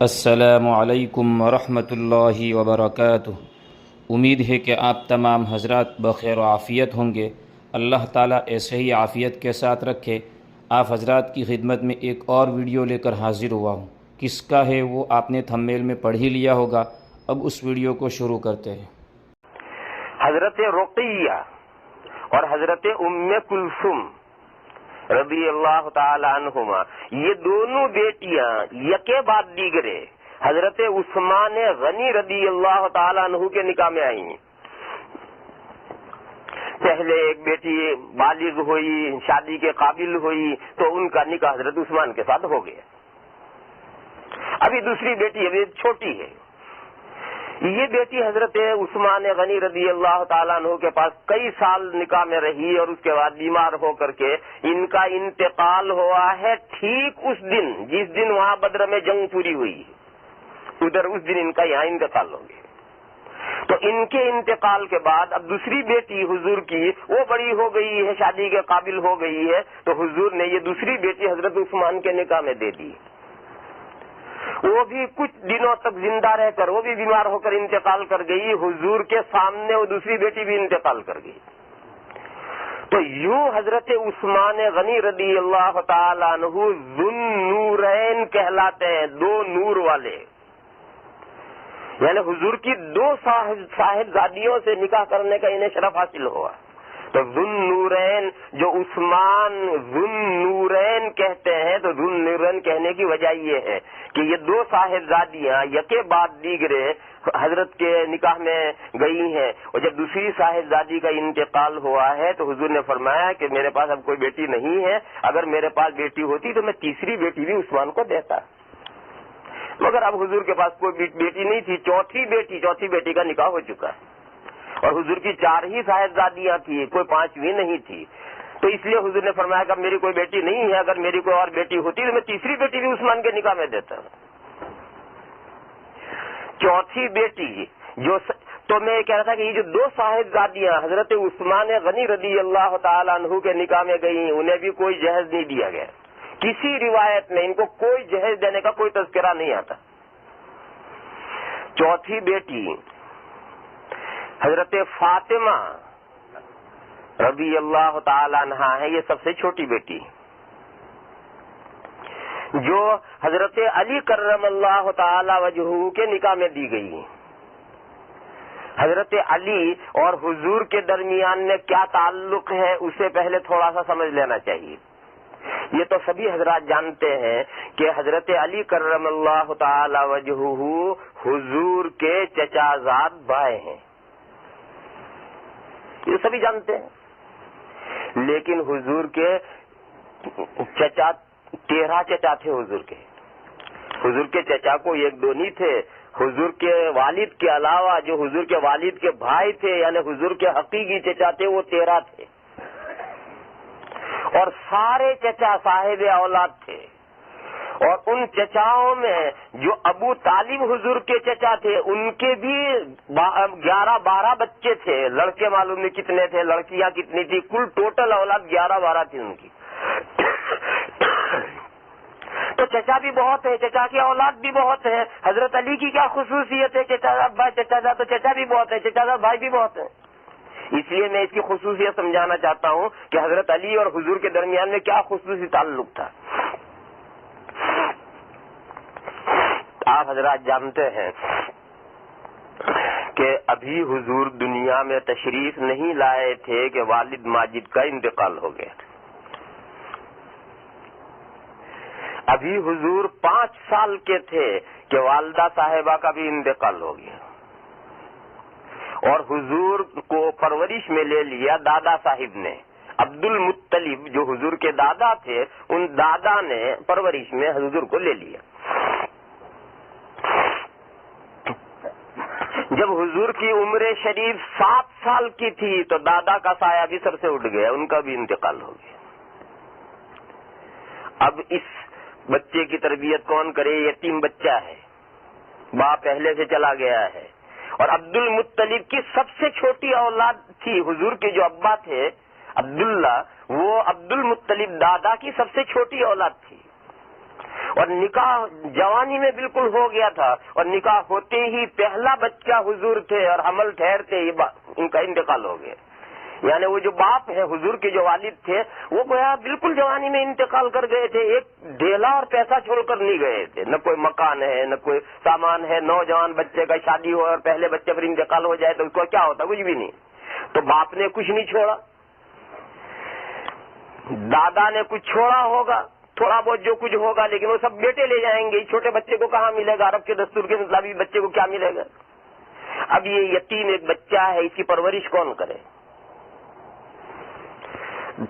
السلام علیکم ورحمۃ اللہ وبرکاتہ۔ امید ہے کہ آپ تمام حضرات بخیر و عافیت ہوں گے۔ اللہ تعالیٰ ایسے ہی عافیت کے ساتھ رکھے۔ آپ حضرات کی خدمت میں ایک اور ویڈیو لے کر حاضر ہوا ہوں۔ کس کا ہے وہ آپ نے تھمبنیل میں پڑھ ہی لیا ہوگا۔ اب اس ویڈیو کو شروع کرتے ہیں۔ حضرت رقیہ اور حضرت ام کلثوم رضی اللہ تعالی عنہما، یہ دونوں بیٹیاں یکے بعد دیگرے حضرت عثمان غنی رضی اللہ تعالی عنہ کے نکاح میں آئیں۔ پہلے ایک بیٹی بالغ ہوئی، شادی کے قابل ہوئی، تو ان کا نکاح حضرت عثمان کے ساتھ ہو گیا۔ ابھی دوسری بیٹی ابھی چھوٹی ہے۔ یہ بیٹی حضرت عثمان غنی رضی اللہ تعالیٰ عنہ کے پاس کئی سال نکاح میں رہی اور اس کے بعد بیمار ہو کر کے ان کا انتقال ہوا ہے ٹھیک اس دن جس دن وہاں بدر میں جنگ پوری ہوئی، ادھر اس دن ان کا یہاں انتقال ہو گیا۔ تو ان کے انتقال کے بعد اب دوسری بیٹی حضور کی وہ بڑی ہو گئی ہے، شادی کے قابل ہو گئی ہے، تو حضور نے یہ دوسری بیٹی حضرت عثمان کے نکاح میں دے دی۔ وہ بھی کچھ دنوں تک زندہ رہ کر وہ بھی بیمار ہو کر انتقال کر گئی۔ حضور کے سامنے وہ دوسری بیٹی بھی انتقال کر گئی۔ تو یوں حضرت عثمان غنی رضی اللہ تعالی عنہ ذو النورین کہلاتے ہیں، دو نور والے، یعنی حضور کی دو صاحبزادیوں سے نکاح کرنے کا انہیں شرف حاصل ہوا۔ تو ذو النورین جو عثمان ذو النورین کہتے ہیں، تو ذو النورین کہنے کی وجہ یہ ہے کہ یہ دو صاحبزادیاں یکے بعد دیگرے حضرت کے نکاح میں گئی ہیں، اور جب دوسری صاحبزادی کا انتقال ہوا ہے تو حضور نے فرمایا کہ میرے پاس اب کوئی بیٹی نہیں ہے، اگر میرے پاس بیٹی ہوتی تو میں تیسری بیٹی بھی عثمان کو دیتا، مگر اب حضور کے پاس کوئی بیٹی نہیں تھی۔ چوتھی بیٹی کا نکاح ہو چکا ہے، اور حضور کی 4 ہی صاحبزادیاں تھی، کوئی 5ویں نہیں تھی۔ تو اس لیے حضور نے فرمایا کہ میری کوئی بیٹی نہیں ہے، اگر میری کوئی اور بیٹی ہوتی تو میں تیسری بیٹی بھی عثمان کے نکاح میں دیتا۔ چوتھی بیٹی تو میں یہ کہہ رہا تھا کہ یہ جو دو صاحبزادیاں حضرت عثمان غنی رضی اللہ تعالی عنہ کے نکاح میں گئیں، انہیں بھی کوئی جہیز نہیں دیا گیا، کسی روایت میں ان کو کوئی جہیز دینے کا کوئی تذکرہ نہیں آتا۔ چوتھی بیٹی حضرت فاطمہ رضی اللہ تعالی عنہا ہے، یہ سب سے چھوٹی بیٹی جو حضرت علی کرم اللہ تعالی وجہہ کے نکاح میں دی گئی۔ حضرت علی اور حضور کے درمیان میں کیا تعلق ہے اسے پہلے تھوڑا سا سمجھ لینا چاہیے۔ یہ تو سبھی حضرات جانتے ہیں کہ حضرت علی کرم اللہ تعالی وجہہ حضور کے چچا زاد بھائی ہیں، یہ سبھی جانتے ہیں، لیکن حضور کے چچا 13 چچا تھے۔ حضور کے چچا کو 1-2 نہیں تھے، حضور کے والد کے علاوہ جو حضور کے والد کے بھائی تھے یعنی حضور کے حقیقی چچا تھے وہ 13 تھے، اور سارے چچا صاحب اولاد تھے۔ اور ان چچاؤں میں جو ابو طالب حضور کے چچا تھے ان کے بھی 11-12 بچے تھے، لڑکے معلوم نہیں کتنے تھے، لڑکیاں کتنی تھی، کل ٹوٹل اولاد 11-12 تھی ان کی۔ تو چچا بھی بہت ہے، چچا کی اولاد بھی بہت ہے۔ حضرت علی کی کیا خصوصیت ہے؟ چچا تو چچا بھی بہت ہے، چچا بھائی بھی بہت ہے۔ اس لیے میں اس کی خصوصیت سمجھانا چاہتا ہوں کہ حضرت علی اور حضور کے درمیان میں کیا خصوصی تعلق تھا۔ آپ حضرات جانتے ہیں کہ ابھی حضور دنیا میں تشریف نہیں لائے تھے کہ والد ماجد کا انتقال ہو گیا۔ ابھی حضور 5 سال کے تھے کہ والدہ صاحبہ کا بھی انتقال ہو گیا، اور حضور کو پرورش میں لے لیا دادا صاحب نے، عبد المطلب جو حضور کے دادا تھے، ان دادا نے پرورش میں حضور کو لے لیا۔ جب حضور کی عمر شریف 7 سال کی تھی تو دادا کا سایہ بھی سر سے اٹھ گیا، ان کا بھی انتقال ہو گیا۔ اب اس بچے کی تربیت کون کرے؟ یتیم بچہ ہے، باپ پہلے سے چلا گیا ہے، اور عبد المطلب کی سب سے چھوٹی اولاد تھی، حضور کے جو ابا تھے عبداللہ، وہ عبد المطلب دادا کی سب سے چھوٹی اولاد تھی، اور نکاح جوانی میں بالکل ہو گیا تھا، اور نکاح ہوتے ہی پہلا بچہ حضور تھے اور حمل ٹھہرتے ہی ان کا انتقال ہو گیا. یعنی وہ جو باپ ہے حضور کے جو والد تھے وہ گویا بالکل جوانی میں انتقال کر گئے تھے، ایک ڈھیلا اور پیسہ چھوڑ کر نہیں گئے تھے، نہ کوئی مکان ہے نہ کوئی سامان ہے. نوجوان بچے کا شادی ہو اور پہلے بچے پر انتقال ہو جائے تو اس کو کیا ہوتا؟ کچھ بھی نہیں. تو باپ نے کچھ نہیں چھوڑا، دادا نے کچھ چھوڑا ہوگا تھوڑا بہت جو کچھ ہوگا، لیکن وہ سب بیٹے لے جائیں گے. چھوٹے بچے کو کہاں ملے گا؟ عرب کے دستور کے مطابق بچے کو کیا ملے گا؟ اب یہ یتیم ایک بچہ ہے، اس کی پرورش کون کرے؟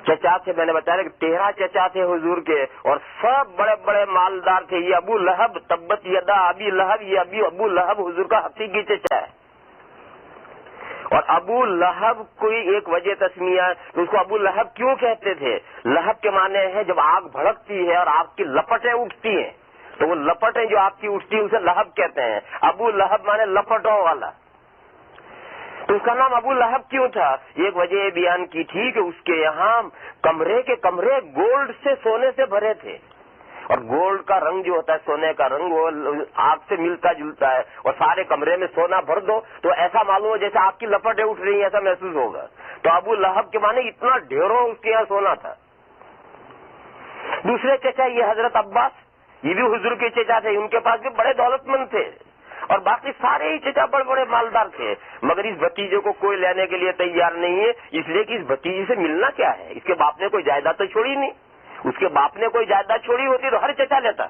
چچا تھے، میں نے بتایا کہ 13 چچا تھے حضور کے، اور سب بڑے بڑے مالدار تھے. یہ ابو لہب تبت یدا ابی لہب، یہ ابو لہب حضور کا حقیقی چچا ہے. اور ابو لہب کوئی ایک وجہ تسمیہ، تو اس کو ابو لہب کیوں کہتے تھے؟ لہب کے معنی ہے جب آگ بھڑکتی ہے اور آگ کی لپٹیں اٹھتی ہیں، تو وہ لپٹیں جو آگ کی اٹھتی ہیں اسے لہب کہتے ہیں. ابو لہب معنی لپٹوں والا. تو اس کا نام ابو لہب کیوں تھا؟ ایک وجہ یہ بیان کی تھی کہ اس کے یہاں کمرے کے کمرے گولڈ سے سونے سے بھرے تھے، اور گولڈ کا رنگ جو ہوتا ہے سونے کا رنگ وہ آگ سے ملتا جلتا ہے، اور سارے کمرے میں سونا بھر دو تو ایسا معلوم ہو جیسے آگ کی لپٹیں اٹھ رہی ہیں، ایسا محسوس ہوگا. تو ابو لہب کے معنی اتنا ڈھیروں اس کے یہاں سونا تھا. دوسرے چچا یہ حضرت عباس، یہ بھی حضور کے چچا تھے، ان کے پاس بھی بڑے دولت مند تھے، اور باقی سارے ہی چچا بڑے بڑے مالدار تھے. مگر اس بھتیجے کو کوئی لینے کے لیے تیار نہیں ہے، اس لیے کہ اس بھتیجے سے ملنا کیا ہے؟ اس کے باپ نے کوئی جائیداد تو چھوڑی نہیں. اس کے باپ نے کوئی جائیداد چھوڑی ہوتی تو ہر چچا لیتا،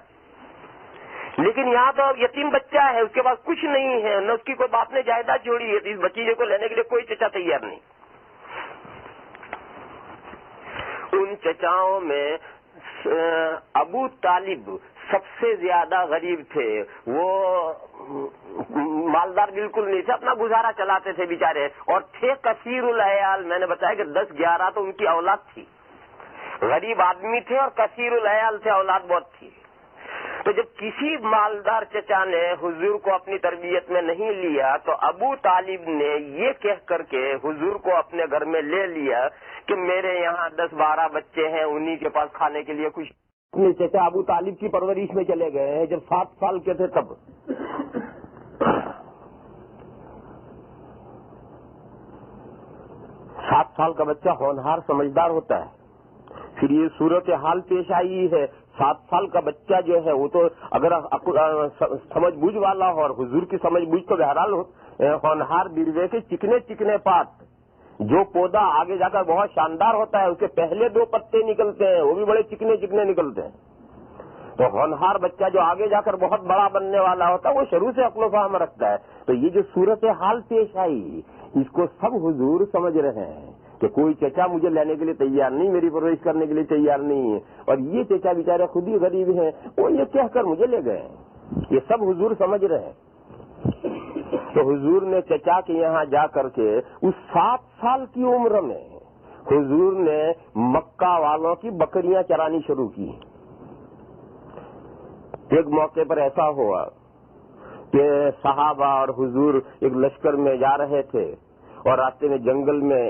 لیکن یہاں تو یتیم بچہ ہے، اس کے پاس کچھ نہیں ہے، نہ اس کی کوئی باپ نے جائیداد چھوڑی ہے، تو اس بھتیجے کو لینے کے لیے کوئی چچا تیار نہیں. ان چچاؤں میں ابو طالب سب سے زیادہ غریب تھے. وہ مالدار بالکل نہیں تھے، اپنا گزارا چلاتے تھے بیچارے، اور تھے کثیر العیال. میں نے بتایا کہ 10-11 تو ان کی اولاد تھی. غریب آدمی تھے اور کثیر العیال تھے، اولاد بہت تھی. تو جب کسی مالدار چچا نے حضور کو اپنی تربیت میں نہیں لیا تو ابو طالب نے یہ کہہ کر کے حضور کو اپنے گھر میں لے لیا کہ میرے یہاں 10-12 بچے ہیں، انہی کے پاس کھانے کے لیے کچھ. اپنے چچا ابو طالب کی پرورش میں چلے گئے ہیں جب 7 سال کے تھے تب. 7 سال کا بچہ ہونہار سمجھدار ہوتا ہے. پھر یہ صورت حال پیش آئی ہے، 7 سال کا بچہ جو ہے وہ تو اگر سمجھ بوجھ والا ہو، اور حضور کی سمجھ بوجھ تو بہرحال ہونہار بیروے کے چکنے چکنے پات، جو پودا آگے جا کر بہت شاندار ہوتا ہے اس کے پہلے 2 پتے نکلتے ہیں، وہ بھی بڑے چکنے چکنے نکلتے ہیں. تو ہونہار بچہ جو آگے جا کر بہت بڑا بننے والا ہوتا ہے وہ شروع سے عقل و فہم رکھتا ہے. تو یہ جو صورت حال پیش آئی اس کو سب حضور سمجھ رہے ہیں کہ کوئی چچا مجھے لینے کے لیے تیار نہیں، میری پرورش کرنے کے لیے تیار نہیں ہے، اور یہ چچا بیچارے خود ہی غریب ہیں، وہ یہ کہہ کر مجھے لے گئے. یہ سب حضور سمجھ رہے ہیں. تو حضور نے چچا کے یہاں جا کر کے اس 7 سال کی عمر میں حضور نے مکہ والوں کی بکریاں چرانی شروع کی. ایک موقع پر ایسا ہوا کہ صحابہ اور حضور ایک لشکر میں جا رہے تھے، اور راستے میں جنگل میں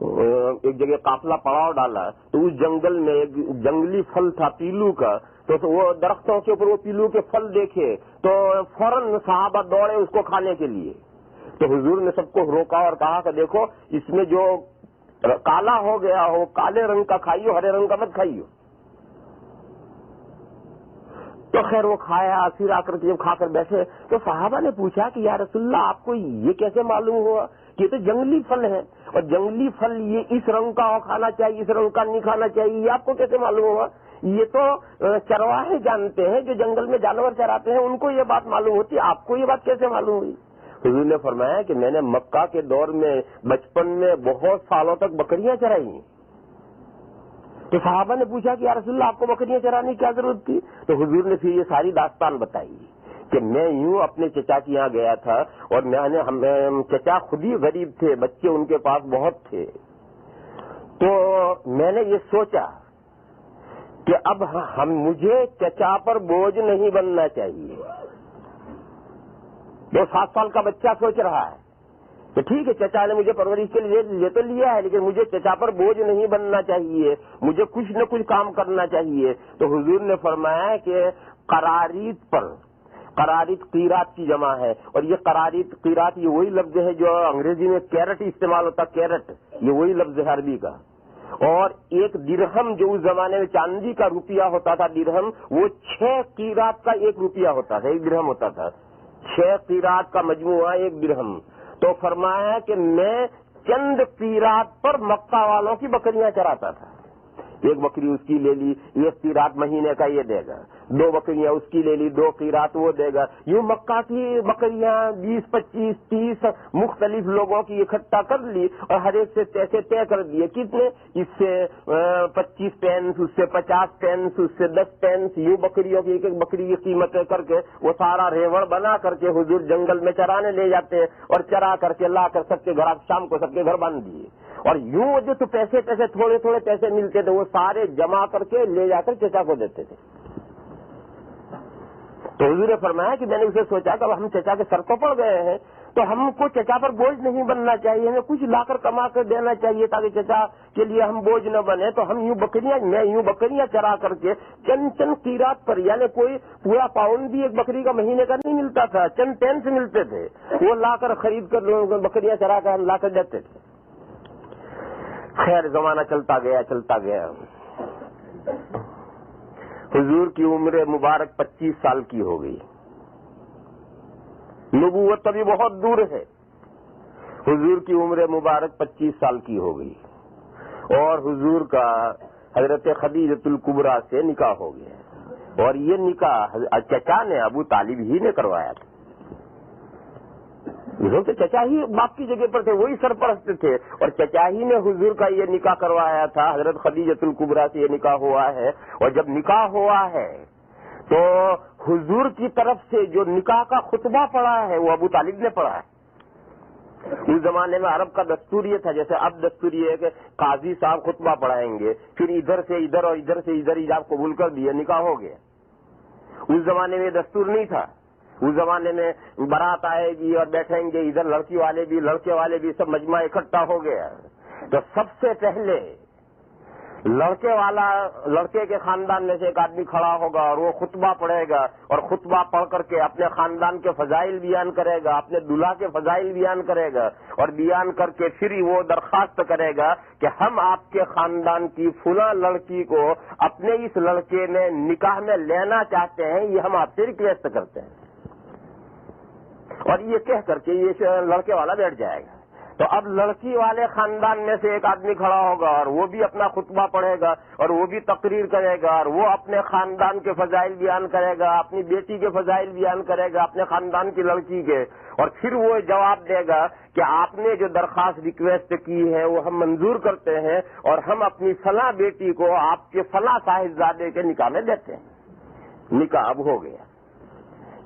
ایک جگہ قافلہ پڑاؤ ڈالا، تو اس جنگل میں ایک جنگلی پھل تھا پیلو کا. تو وہ درختوں کے اوپر وہ پیلو کے پھل دیکھے تو فوراً صحابہ دوڑے اس کو کھانے کے لیے. تو حضور نے سب کو روکا اور کہا کہ دیکھو اس میں جو کالا ہو گیا ہو کالے رنگ کا کھائیو، ہرے رنگ کا مت کھائیو. تو خیر وہ کھایا. پھر آ کر جب کھا کر بیٹھے تو صحابہ نے پوچھا کہ یا رسول اللہ آپ کو یہ کیسے معلوم ہوا کہ یہ تو جنگلی پھل ہے، اور جنگلی پھل یہ اس رنگ کا کھانا چاہیے، اس رنگ کا نہیں کھانا چاہیے، یہ آپ کو کیسے معلوم ہوا؟ یہ تو چرواہے جانتے ہیں، جو جنگل میں جانور چراتے ہیں ان کو یہ بات معلوم ہوتی ہے، آپ کو یہ بات کیسے معلوم ہوئی؟ حضور نے فرمایا کہ میں نے مکہ کے دور میں بچپن میں بہت سالوں تک بکریاں چرائی. تو صحابہ نے پوچھا کہ یا رسول اللہ آپ کو بکریاں چرانے کی کیا ضرورت تھی؟ تو حضور نے پھر یہ ساری داستان بتائی کہ میں یوں اپنے چچا کے یہاں گیا تھا، اور چچا خود ہی غریب تھے، بچے ان کے پاس بہت تھے. تو میں نے یہ سوچا کہ اب مجھے چچا پر بوجھ نہیں بننا چاہیے. جو 7 سال کا بچہ سوچ رہا ہے تو ٹھیک ہے چچا نے مجھے پرورش کے لیے لے تو لیا ہے، لیکن مجھے چچا پر بوجھ نہیں بننا چاہیے، مجھے کچھ نہ کچھ کام کرنا چاہیے۔ تو حضور نے فرمایا کہ قرارید قیرات کی جمع ہے، اور یہ قرارید قیرات یہ وہی لفظ ہے جو انگریزی میں کیرٹ استعمال ہوتا، کیرٹ یہ وہی لفظ ہے عربی کا۔ اور ایک درہم جو اس زمانے میں چاندی کا روپیہ ہوتا تھا درہم، وہ 6 قیرات کا ایک روپیہ ہوتا تھا، ایک درہم ہوتا تھا، 6 قیرات کا مجموعہ ایک درہم۔ تو فرمایا کہ میں چند قیرات پر مکہ والوں کی بکریاں چراتا تھا، ایک بکری اس کی لے لی، ایک قیرات مہینے کا یہ دے گا، 2 بکریاں اس کی لے لی، 2 قیرات وہ دے گا، یوں مکہ کی بکریاں 20 25 30 مختلف لوگوں کی اکٹھا کر لی اور ہر ایک سے پیسے طے کر دیے، کتنے، اس سے 25 پینس، اس سے 50 پینس، اس سے 10 پینس، یوں بکریوں کی ایک ایک بکری کی قیمتیں کر کے وہ سارا ریوڑ بنا کر کے حضور جنگل میں چرانے لے جاتے ہیں، اور چرا کر کے لا کر سب کے گھر شام کو سب کے گھر باندھ دیے، اور یوں جو تو پیسے تھوڑے تھوڑے پیسے ملتے تھے وہ سارے جمع کر کے لے جا کر چچا کو دیتے تھے۔ تو حضور نے فرمایا کہ میں نے اسے سوچا کہ اب ہم چچا کے سر کو پڑ گئے ہیں تو ہم کو چچا پر بوجھ نہیں بننا چاہیے، ہمیں کچھ لا کر کما کر دینا چاہیے تاکہ چچا کے لیے ہم بوجھ نہ بنے۔ تو ہم میں یوں بکریاں چرا کر کے چند قیرات پر، یعنی کوئی پورا پاؤنڈ بھی ایک بکری کا مہینے کا نہیں ملتا تھا، چند پینس ملتے تھے، وہ لا کر خرید کر لوگوں کو بکریاں چرا کر ہم لا کر دیتے تھے۔ خیر زمانہ چلتا گیا، حضور کی عمر مبارک 25 سال کی ہو گئی، نبوت ابھی بہت دور ہے، حضور کی عمر مبارک 25 سال کی ہو گئی، اور حضور کا حضرت خدیجۃ الکبریٰ سے نکاح ہو گیا، اور یہ نکاح چچا نے ابو طالب ہی نے کروایا تھا، کہ چچا ہی باپ کی جگہ پر تھے، وہی سرپرست تھے، اور چچا ہی نے حضور کا یہ نکاح کروایا تھا، حضرت خدیجۃ الکبریٰ سے یہ نکاح ہوا ہے۔ اور جب نکاح ہوا ہے تو حضور کی طرف سے جو نکاح کا خطبہ پڑھا ہے وہ ابو طالب نے پڑھا ہے۔ اس زمانے میں عرب کا دستور یہ تھا، جیسے اب دستور یہ ہے کہ قاضی صاحب خطبہ پڑھائیں گے، پھر ادھر سے ادھر اور ادھر سے ادھر ایجاب قبول کر دیا، نکاح ہو گیا۔ اس زمانے میں دستور نہیں تھا، اس زمانے میں بارات آئے گی اور بیٹھیں گے، ادھر لڑکی والے بھی لڑکے والے بھی سب مجمع اکٹھا ہو گیا۔ تو سب سے پہلے لڑکے کے خاندان میں سے ایک آدمی کھڑا ہوگا اور وہ خطبہ پڑھے گا، اور خطبہ پڑھ کر کے اپنے خاندان کے فضائل بیان کرے گا، اپنے دلہا کے فضائل بیان کرے گا، اور بیان کر کے پھر وہ درخواست کرے گا کہ ہم آپ کے خاندان کی فلاں لڑکی کو اپنے اس لڑکے میں نکاح میں لینا چاہتے ہیں، یہ ہم آپ سے ریکویسٹ کرتے ہیں، اور یہ کہہ کر کے یہ لڑکے والا بیٹھ جائے گا۔ تو اب لڑکی والے خاندان میں سے ایک آدمی کھڑا ہوگا اور وہ بھی اپنا خطبہ پڑھے گا، اور وہ بھی تقریر کرے گا، اور وہ اپنے خاندان کے فضائل بیان کرے گا، اپنی بیٹی کے فضائل بیان کرے گا، اپنے خاندان کی لڑکی کے، اور پھر وہ جواب دے گا کہ آپ نے جو درخواست ریکویسٹ کی ہے وہ ہم منظور کرتے ہیں، اور ہم اپنی فلاں بیٹی کو آپ کے فلاں صاحبزادے کے نکاح میں دیتے ہیں۔ نکاح اب ہو گیا۔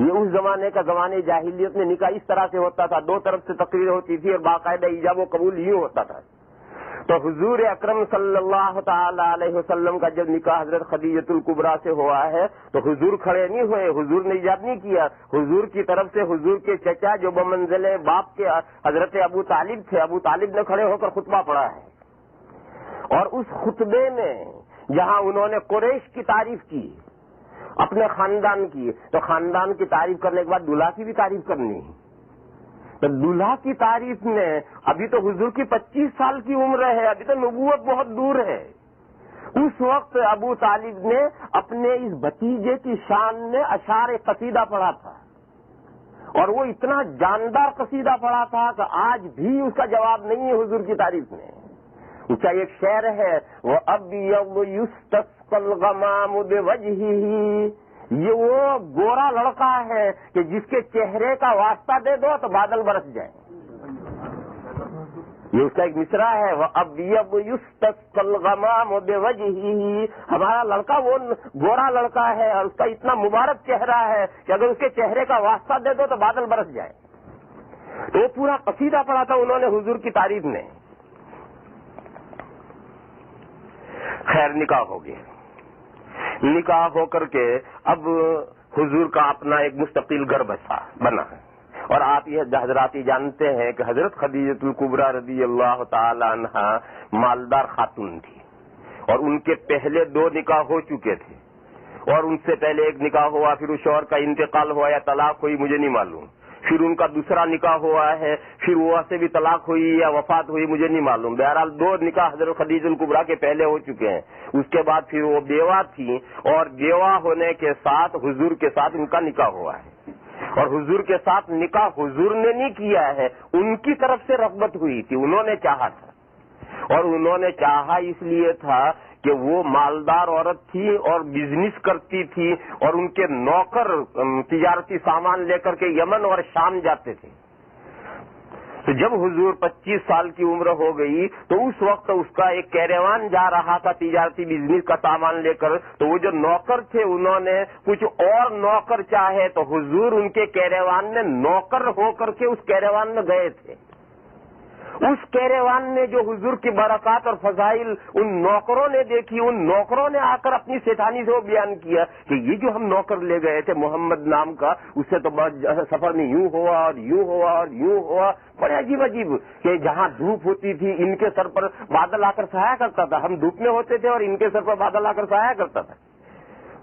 یہ اس زمانے کا زمانے جاہلیت میں نکاح اس طرح سے ہوتا تھا، 2 طرف سے تقریر ہوتی تھی اور باقاعدہ ایجاب و قبول یوں ہوتا تھا۔ تو حضور اکرم صلی اللہ تعالی علیہ وسلم کا جب نکاح حضرت خدیجۃ الکبریٰ سے ہوا ہے تو حضور کھڑے نہیں ہوئے، حضور نے ایجاب نہیں کیا، حضور کی طرف سے حضور کے چچا جو بمنزل باپ کے حضرت ابو طالب تھے، ابو طالب نے کھڑے ہو کر خطبہ پڑھا ہے، اور اس خطبے میں جہاں انہوں نے قریش کی تعریف کی، اپنے خاندان کی، تو خاندان کی تعریف کرنے کے بعد دلہا کی بھی تعریف کرنی ہے۔ تو دلہا کی تعریف میں ابھی تو حضور کی 25 سال کی عمر ہے، ابھی تو نبوت بہت دور ہے، اس وقت ابو طالب نے اپنے اس بھتیجے کی شان میں اشعار قصیدہ پڑھا تھا، اور وہ اتنا جاندار قصیدہ پڑھا تھا کہ آج بھی اس کا جواب نہیں ہے حضور کی تعریف میں۔ اس کا ایک شعر ہے، وہ اب یستسقی الغمام بوجہہ، یہ وہ گورا لڑکا ہے کہ جس کے چہرے کا واسطہ دے دو تو بادل برس جائیں۔ یہ اس کا ایک مصرع ہے، وہ اب یستسقی الغمام بوجہہ، ہمارا لڑکا وہ گورا لڑکا ہے اور اس کا اتنا مبارک چہرہ ہے کہ اگر اس کے چہرے کا واسطہ دے دو تو بادل برس جائے۔ تو وہ پورا قصیدہ پڑھا تھا انہوں نے حضور کی تعریف میں۔ خیر نکاح ہو گیا، نکاح ہو کر کے اب حضور کا اپنا ایک مستقل گھر بنا، اور آپ یہ حضرات جانتے ہیں کہ حضرت خدیجہ الکبریٰ رضی اللہ تعالی عنہا مالدار خاتون تھی، اور ان کے پہلے 2 نکاح ہو چکے تھے، اور ان سے پہلے ایک نکاح ہوا، پھر اس شوہر کا انتقال ہوا یا طلاق ہوئی مجھے نہیں معلوم، پھر ان کا دوسرا نکاح ہوا ہے، پھر وہ سے بھی طلاق ہوئی یا وفات ہوئی مجھے نہیں معلوم، بہرحال 2 نکاح حضرت خدیجہ الکبریٰ کے پہلے ہو چکے ہیں۔ اس کے بعد پھر وہ بیوہ تھی، اور بیوہ ہونے کے ساتھ حضور کے ساتھ ان کا نکاح ہوا ہے، اور حضور کے ساتھ نکاح حضور نے نہیں کیا ہے، ان کی طرف سے رغبت ہوئی تھی، انہوں نے چاہا تھا، اور انہوں نے چاہا اس لیے تھا کہ وہ مالدار عورت تھی اور بزنس کرتی تھی، اور ان کے نوکر تجارتی سامان لے کر کے یمن اور شام جاتے تھے۔ تو جب حضور 25 سال کی عمر ہو گئی تو اس وقت اس کا ایک کیروان جا رہا تھا تجارتی بزنس کا سامان لے کر، تو وہ جو نوکر تھے انہوں نے کچھ اور نوکر چاہے، تو حضور ان کے کیروان میں نوکر ہو کر کے اس کیروان میں گئے تھے۔ اس کیروان میں جو حضور کی برکات اور فضائل ان نوکروں نے دیکھی، ان نوکروں نے آ کر اپنی سیٹھانی سے وہ بیان کیا کہ یہ جو ہم نوکر لے گئے تھے محمد نام کا، اس سے تو سفر میں یوں ہوا اور یوں ہوا اور یوں ہوا، بڑے عجیب عجیب کہ جہاں دھوپ ہوتی تھی ان کے سر پر بادل آ کر سایہ کرتا تھا، ہم دھوپ میں ہوتے تھے اور ان کے سر پر بادل آ کر سایہ کرتا تھا۔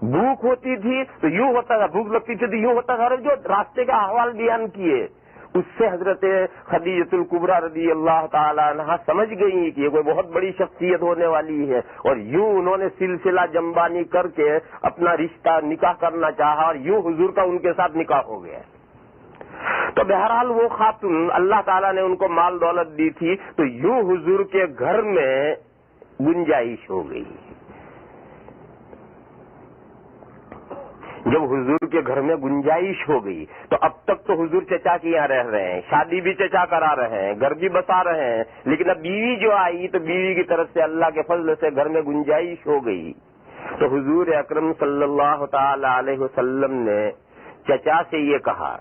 بھوک ہوتی تھی تو یوں ہوتا تھا، بھوک لگتی تھی تو یوں ہوتا تھا، جو راستے کا احوال بیان کیے اس سے حضرت خدیجہ الکبریٰ رضی اللہ تعالی عنہا سمجھ گئی کہ یہ کوئی بہت بڑی شخصیت ہونے والی ہے، اور یوں انہوں نے سلسلہ جنبانی کر کے اپنا رشتہ نکاح کرنا چاہا، اور یوں حضور کا ان کے ساتھ نکاح ہو گیا۔ تو بہرحال وہ خاتون اللہ تعالیٰ نے ان کو مال دولت دی تھی، تو یوں حضور کے گھر میں گنجائش ہو گئی۔ جب حضور کے گھر میں گنجائش ہو گئی تو اب تک تو حضور چچا کے یہاں رہ رہے ہیں، شادی بھی چچا کرا رہے ہیں، گھر بھی بسا رہے ہیں، لیکن اب بیوی جو آئی تو بیوی کی طرف سے اللہ کے فضل سے گھر میں گنجائش ہو گئی۔ تو حضور اکرم صلی اللہ تعالی علیہ وسلم نے چچا سے یہ کہا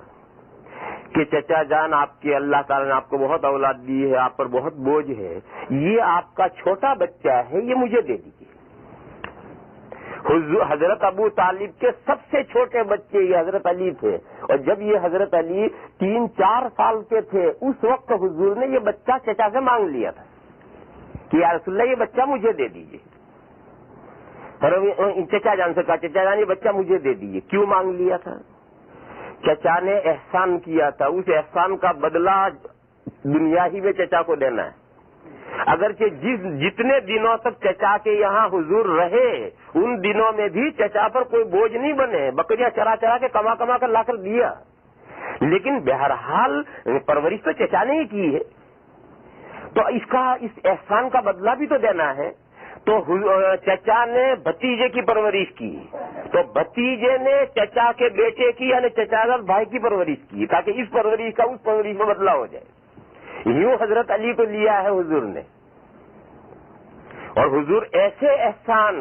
کہ چچا جان، آپ کے اللہ تعالیٰ نے آپ کو بہت اولاد دی ہے، آپ پر بہت بوجھ ہے، یہ آپ کا چھوٹا بچہ ہے، یہ مجھے دے دیجیے۔ حضرت ابو طالب کے سب سے چھوٹے بچے یہ حضرت علی تھے، اور جب یہ حضرت علی 3-4 سال کے تھے اس وقت حضور نے یہ بچہ چچا سے مانگ لیا تھا کہ یا رسول اللہ یہ بچہ مجھے دے دیجیے۔ چچا جان سے کہا چچا جان یہ بچہ مجھے دے دیجیے۔ کیوں مانگ لیا تھا؟ چچا نے احسان کیا تھا، اس احسان کا بدلہ دنیا ہی میں چچا کو دینا ہے۔ اگرچہ جتنے دنوں تک چچا کے یہاں حضور رہے ان دنوں میں بھی چچا پر کوئی بوجھ نہیں بنے، بکریاں چرا چرا کے کما کما کر لا کر دیا، لیکن بہرحال پرورش تو چچا نے ہی کی ہے، تو اس احسان کا بدلہ بھی تو دینا ہے۔ تو چچا نے بھتیجے کی پرورش کی، تو بھتیجے نے چچا کے بیٹے کی یعنی چچا کا بھائی کی پرورش کی، تاکہ اس پرورش کا اس پرورش میں بدلہ ہو جائے۔ یوں حضرت علی کو لیا ہے حضور نے، اور حضور ایسے احسان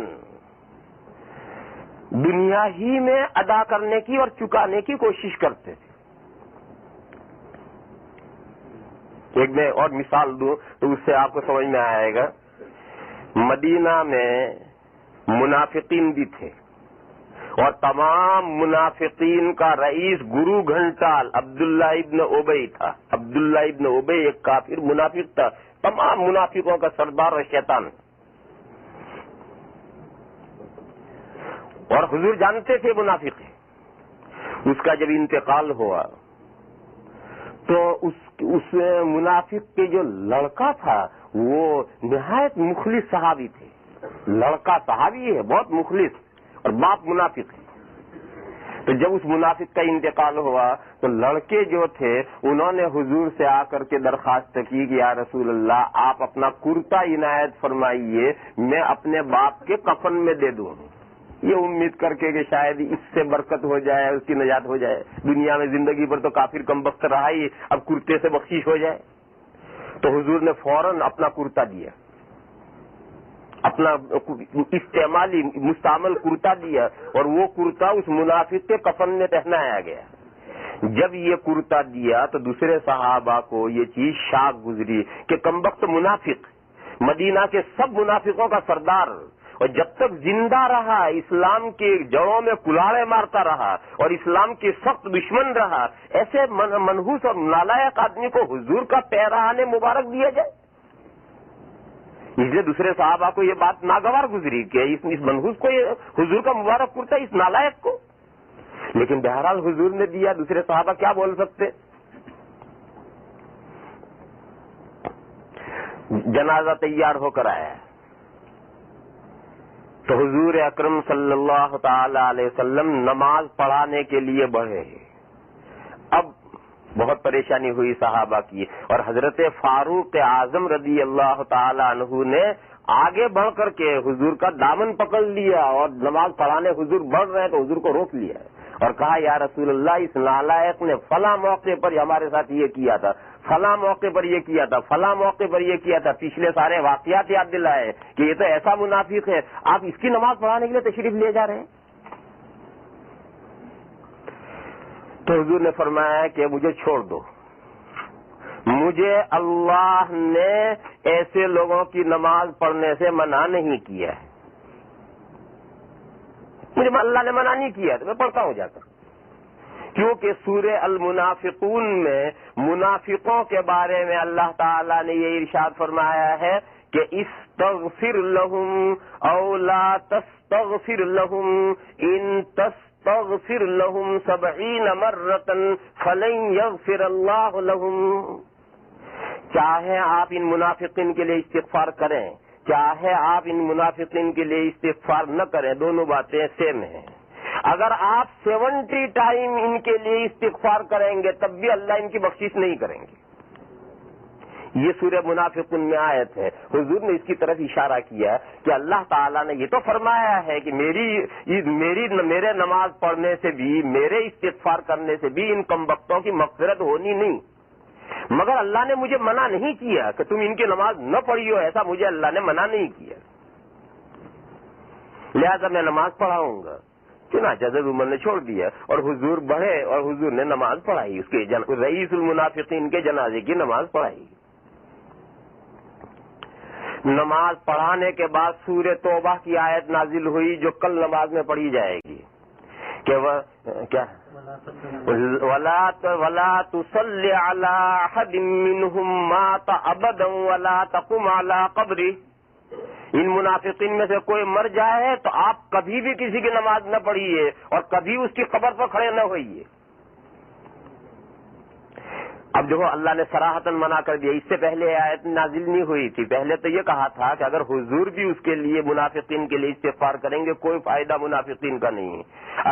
دنیا ہی میں ادا کرنے کی اور چکانے کی کوشش کرتے تھے۔ ایک میں اور مثال دوں تو اس سے آپ کو سمجھ میں آئے گا۔ مدینہ میں منافقین بھی تھے، اور تمام منافقین کا رئیس گرو گھنٹال عبداللہ ابن ابی تھا۔ عبداللہ ابن ابی ایک کافر منافق تھا، تمام منافقوں کا سردار اور شیطان، اور حضور جانتے تھے منافق ہے۔ اس کا جب انتقال ہوا تو اس منافق کے جو لڑکا تھا وہ نہایت مخلص صحابی تھے، لڑکا صحابی ہے بہت مخلص، اور باپ منافق ہے۔ تو جب اس منافق کا انتقال ہوا تو لڑکے جو تھے انہوں نے حضور سے آ کر کے درخواست کی کہ یا رسول اللہ آپ اپنا کرتا عنایت فرمائیے، میں اپنے باپ کے کفن میں دے دوں، یہ امید کر کے کہ شاید اس سے برکت ہو جائے، اس کی نجات ہو جائے، دنیا میں زندگی پر تو کافر کم بخت رہا ہی، اب کرتے سے بخشش ہو جائے۔ تو حضور نے فوراً اپنا کرتا دیا، اپنا استعمالی مستعمل کرتا دیا، اور وہ کرتا اس منافق کے کفن میں پہنایا گیا۔ جب یہ کرتا دیا تو دوسرے صحابہ کو یہ چیز شاک گزری کہ کمبخت منافق، مدینہ کے سب منافقوں کا سردار، اور جب تک زندہ رہا اسلام کے جڑوں میں کلاڑے مارتا رہا اور اسلام کے سخت دشمن رہا، ایسے منحوس اور نالائق آدمی کو حضور کا پیراہن مبارک دیا جائے؟ اس لیے دوسرے صحابہ کو یہ بات ناگوار گزری کہ اس منحوس کو یہ حضور کا مبارک کرتا ہے، اس نالائق کو. لیکن بہرحال حضور نے دیا، دوسرے صحابہ کیا بول سکتے. جنازہ تیار ہو کر آیا تو حضور اکرم صلی اللہ تعالی علیہ وسلم نماز پڑھانے کے لیے بڑھے. اب بہت پریشانی ہوئی صحابہ کی، اور حضرت فاروق اعظم رضی اللہ تعالی عنہ نے آگے بڑھ کر کے حضور کا دامن پکڑ لیا اور نماز پڑھانے حضور بڑھ رہے تو حضور کو روک لیا اور کہا یا رسول اللہ، اس نالائق نے فلاں موقع پر ہمارے ساتھ یہ کیا تھا، فلاں موقع پر یہ کیا تھا، فلاں موقع پر یہ کیا تھا، پچھلے سارے واقعات یاد دلائے کہ یہ تو ایسا منافق ہے، آپ اس کی نماز پڑھانے کے لیے تشریف لے جا رہے ہیں. تو حضور نے فرمایا کہ مجھے چھوڑ دو، مجھے اللہ نے ایسے لوگوں کی نماز پڑھنے سے منع نہیں کیا ہے، مجھے اللہ نے منع نہیں کیا تو میں پڑھتا ہوں جا کر. کیونکہ سورہ المنافقون میں منافقوں کے بارے میں اللہ تعالی نے یہ ارشاد فرمایا ہے کہ استغفر لهم او لا تستغفر لهم ان تستغفر لهم 70 مرة فلن يغفر الله لهم. چاہے آپ ان منافقین کے لیے استغفار کریں، چاہے آپ ان منافقین کے لیے استغفار نہ کریں، دونوں باتیں سیم ہیں. اگر آپ 70 ٹائم ان کے لیے استغفار کریں گے تب بھی اللہ ان کی بخشش نہیں کریں گے. یہ سورہ منافقون میں آیت ہے. حضور نے اس کی طرف اشارہ کیا کہ اللہ تعالیٰ نے یہ تو فرمایا ہے کہ میرے نماز پڑھنے سے بھی، میرے استغفار کرنے سے بھی ان کمبختوں کی مغفرت ہونی نہیں، مگر اللہ نے مجھے منع نہیں کیا کہ تم ان کی نماز نہ پڑھیو، ایسا مجھے اللہ نے منع نہیں کیا، لہذا میں نماز پڑھاؤں گا. چنانچہ حضرت عمر نے چھوڑ دیا اور حضور بڑھے اور حضور نے نماز پڑھائی، اس کے رئیس المنافقین کے جنازے کی نماز پڑھائی. نماز پڑھانے کے بعد سورہ توبہ کی آیت نازل ہوئی جو کل نماز میں پڑھی جائے گی کہ کیا وَلَا تُصَلِّ عَلَىٰ أَحَدٍ مِّنْهُمْ مَاتَ أَبَدًا وَلَا تَقُمْ عَلَىٰ قَبْرِهِ. ان منافقین میں سے کوئی مر جائے تو آپ کبھی بھی کسی کی نماز نہ پڑھیے اور کبھی اس کی قبر پر کھڑے نہ ہوئیے. اب دیکھو اللہ نے صراحتاً منع کر دیا. اس سے پہلے آیت نازل نہیں ہوئی تھی. پہلے تو یہ کہا تھا کہ اگر حضور بھی اس کے لیے منافقین کے لیے استغفار کریں گے کوئی فائدہ منافقین کا نہیں ہے.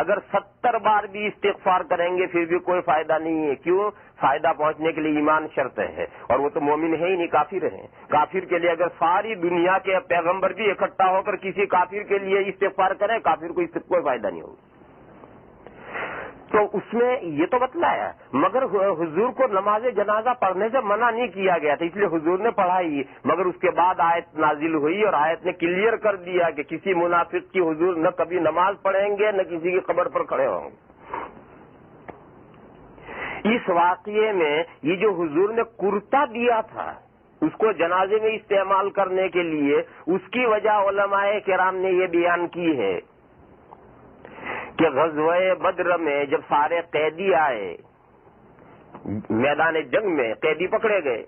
اگر 70 بار بھی استغفار کریں گے پھر بھی کوئی فائدہ نہیں ہے. کیوں؟ فائدہ پہنچنے کے لیے ایمان شرط ہے اور وہ تو مومن ہے ہی نہیں، کافر ہیں. کافر کے لیے اگر ساری دنیا کے پیغمبر بھی اکٹھا ہو کر کسی کافر کے لیے استغفار کریں کافر کو اس سے کوئی فائدہ نہیں ہوگا. تو اس میں یہ تو بتلایا، مگر حضور کو نماز جنازہ پڑھنے سے منع نہیں کیا گیا تھا، اس لیے حضور نے پڑھائی. مگر اس کے بعد آیت نازل ہوئی اور آیت نے کلیئر کر دیا کہ کسی منافق کی حضور نہ کبھی نماز پڑھیں گے نہ کسی کی قبر پر کھڑے ہوں گے. اس واقعے میں یہ جو حضور نے کرتا دیا تھا اس کو جنازے میں استعمال کرنے کے لیے، اس کی وجہ علماء کرام نے یہ بیان کی ہے کہ غزوہ بدر میں جب سارے قیدی آئے، میدان جنگ میں قیدی پکڑے گئے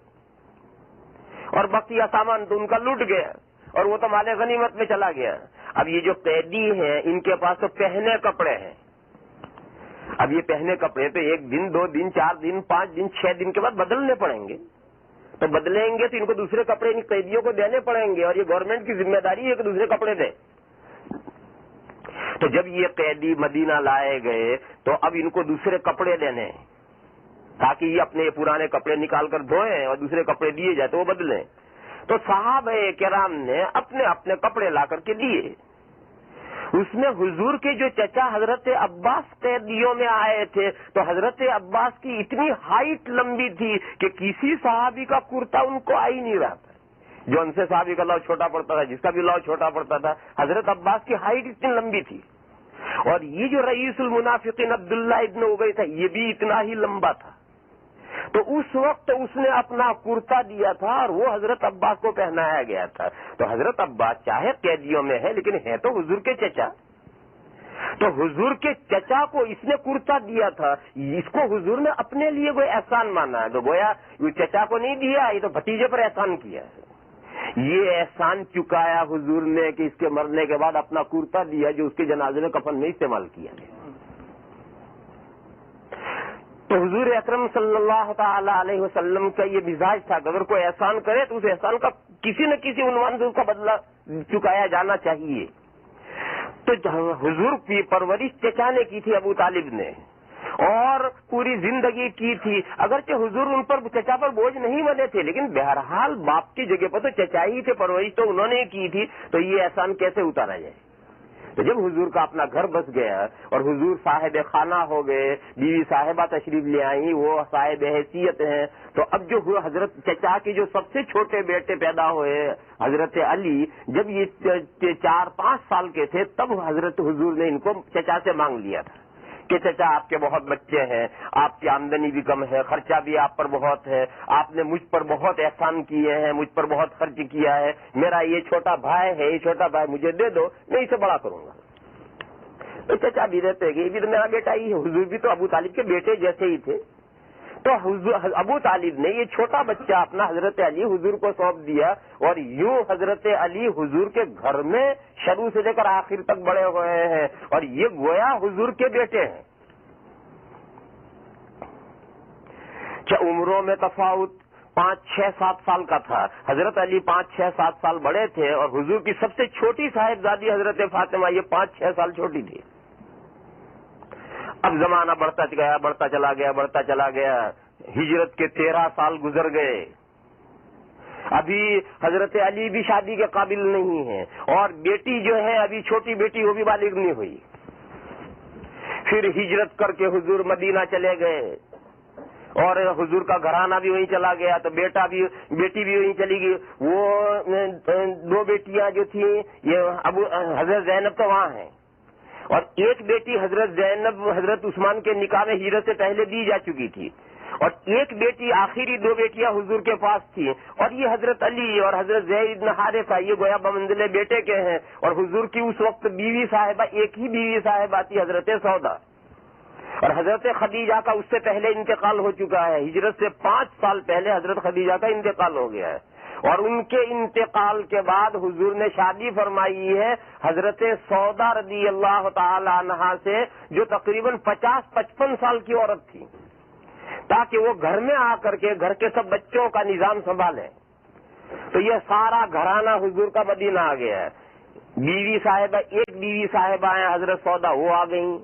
اور بقیہ سامان تو ان کا لوٹ گیا اور وہ تو مال غنیمت میں چلا گیا. اب یہ جو قیدی ہیں ان کے پاس تو پہنے کپڑے ہیں. اب یہ پہنے کپڑے تو 1 دن 2 دن 4 دن 5 دن 6 دن کے بعد بدلنے پڑیں گے. تو بدلیں گے تو ان کو دوسرے کپڑے ان قیدیوں کو دینے پڑیں گے اور یہ گورنمنٹ کی ذمہ داری ہے کہ دوسرے کپڑے دے. تو جب یہ قیدی مدینہ لائے گئے تو اب ان کو دوسرے کپڑے دینے ہیں تاکہ یہ اپنے پرانے کپڑے نکال کر دھوئیں اور دوسرے کپڑے دیے جائے تو وہ بدلیں. تو صحابہ کرام نے اپنے اپنے کپڑے لا کر کے دیے. اس میں حضور کے جو چچا حضرت عباس قیدیوں میں آئے تھے تو حضرت عباس کی اتنی ہائٹ لمبی تھی کہ کسی صحابی کا کرتا ان کو آ ہی نہیں رہا تھا. جو ان سے صحابی کا لاؤ چھوٹا پڑتا تھا، جس کا بھی لاؤ چھوٹا پڑتا تھا، حضرت عباس کی ہائٹ اتنی لمبی تھی. اور یہ جو رئیس المنافقین عبداللہ ابن ابی تھا یہ بھی اتنا ہی لمبا تھا. تو اس وقت اس نے اپنا کرتا دیا تھا اور وہ حضرت عباس کو پہنایا گیا تھا. تو حضرت عباس چاہے قیدیوں میں ہے لیکن ہے تو حضور کے چچا. تو حضور کے چچا کو اس نے کرتا دیا تھا, اس کو حضور نے اپنے لیے کوئی احسان مانا ہے. تو گویا چچا کو نہیں دیا, یہ تو بھتیجے پر احسان کیا ہے. یہ احسان چکایا حضور نے کہ اس کے مرنے کے بعد اپنا کرتا دیا جو اس کے جنازے میں کفن میں استعمال کیا گیا. تو حضور اکرم صلی اللہ تعالی علیہ وسلم کا یہ مزاج تھا کہ اگر کوئی احسان کرے تو اس احسان کا کسی نہ کسی عنوان سے اس کا بدلہ چکایا جانا چاہیے. تو حضور کی پرورش چچا نے کی تھی, ابو طالب نے, اور پوری زندگی کی تھی. اگرچہ حضور ان پر چچا پر بوجھ نہیں بنے تھے لیکن بہرحال باپ کی جگہ پر تو چچا ہی تھے, پرورش تو انہوں نے کی تھی. تو یہ احسان کیسے اتارا جائے؟ تو جب حضور کا اپنا گھر بس گیا اور حضور صاحب خانہ ہو گئے, بیوی صاحبہ تشریف لے آئیں, وہ صاحب حیثیت ہیں, تو اب جو حضرت چچا کے جو سب سے چھوٹے بیٹے پیدا ہوئے حضرت علی, جب یہ 4-5 سال کے تھے تب حضرت حضور نے ان کو چچا سے مانگ لیا تھا کہ چچا آپ کے بہت بچے ہیں, آپ کی آمدنی بھی کم ہے, خرچہ بھی آپ پر بہت ہے, آپ نے مجھ پر بہت احسان کیے ہیں, مجھ پر بہت خرچ کیا ہے, میرا یہ چھوٹا بھائی ہے, یہ چھوٹا بھائی مجھے دے دو, میں اسے بڑا کروں گا. تو چچا بھی رہتے کہ یہ بھی تو میرا بیٹا ہی ہے. حضور بھی تو ابو طالب کے بیٹے جیسے ہی تھے. تو ابو طالب نے یہ چھوٹا بچہ اپنا حضرت علی حضور کو سونپ دیا, اور یوں حضرت علی حضور کے گھر میں شروع سے لے کر آخر تک بڑے ہوئے ہیں, اور یہ گویا حضور کے بیٹے ہیں. کیا عمروں میں تفاوت 5-6-7 سال کا تھا. حضرت علی 5-6-7 سال بڑے تھے اور حضور کی سب سے چھوٹی صاحبزادی حضرت فاطمہ یہ 5-6 سال چھوٹی تھی. اب زمانہ بڑھتا چلا گیا. ہجرت کے 13 سال گزر گئے. ابھی حضرت علی بھی شادی کے قابل نہیں ہیں, اور بیٹی جو ہے ابھی چھوٹی بیٹی وہ بھی بالغ نہیں ہوئی. پھر ہجرت کر کے حضور مدینہ چلے گئے, اور حضور کا گھرانہ بھی وہیں چلا گیا, تو بیٹی بھی وہیں چلی گئی. وہ 2 بیٹیاں جو تھیں یہ حضرت زینب تو وہاں ہیں, اور ایک بیٹی حضرت زینب حضرت عثمان کے نکاح میں ہجرت سے پہلے دی جا چکی تھی, اور ایک بیٹی آخری 2 بیٹیاں حضور کے پاس تھی, اور یہ حضرت علی اور حضرت زید بن حارثہ یہ گویا بمنزلے بیٹے کے ہیں. اور حضور کی اس وقت بیوی صاحبہ ایک ہی بیوی صاحبہ تھی حضرت سودا, اور حضرت خدیجہ کا اس سے پہلے انتقال ہو چکا ہے. ہجرت سے 5 سال پہلے حضرت خدیجہ کا انتقال ہو گیا ہے, اور ان کے انتقال کے بعد حضور نے شادی فرمائی ہے حضرت سودا رضی اللہ تعالی عنہا سے, جو تقریباً 50-55 سال کی عورت تھی, تاکہ وہ گھر میں آ کر کے گھر کے سب بچوں کا نظام سنبھالے. تو یہ سارا گھرانہ حضور کا مدینہ آ گیا ہے. بیوی صاحبہ, ایک بیوی صاحبہ ہیں حضرت سودا, وہ آ گئیں.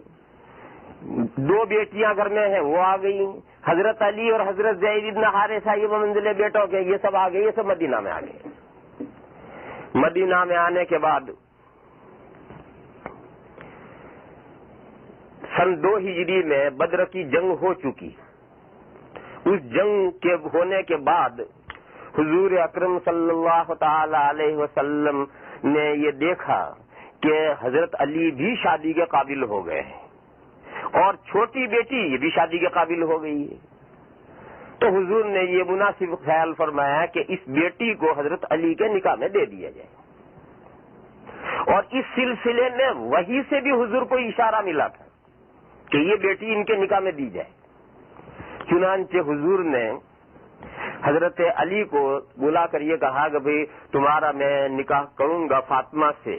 2 بیٹیاں گھر میں ہیں, وہ آ گئی. حضرت علی اور حضرت زید بن حارثہ یہ منزلے بیٹوں کے, یہ سب آ گئے, یہ سب مدینہ میں آ گئے. مدینہ میں آنے کے بعد سن 2 ہجری میں بدر کی جنگ ہو چکی. اس جنگ کے ہونے کے بعد حضور اکرم صلی اللہ تعالی علیہ وسلم نے یہ دیکھا کہ حضرت علی بھی شادی کے قابل ہو گئے ہیں, اور چھوٹی بیٹی یہ بھی شادی کے قابل ہو گئی ہے. تو حضور نے یہ مناسب خیال فرمایا کہ اس بیٹی کو حضرت علی کے نکاح میں دے دیا جائے, اور اس سلسلے میں وہی سے بھی حضور کو اشارہ ملا تھا کہ یہ بیٹی ان کے نکاح میں دی جائے. چنانچہ حضور نے حضرت علی کو بلا کر یہ کہا کہ بھئی تمہارا میں نکاح کروں گا فاطمہ سے,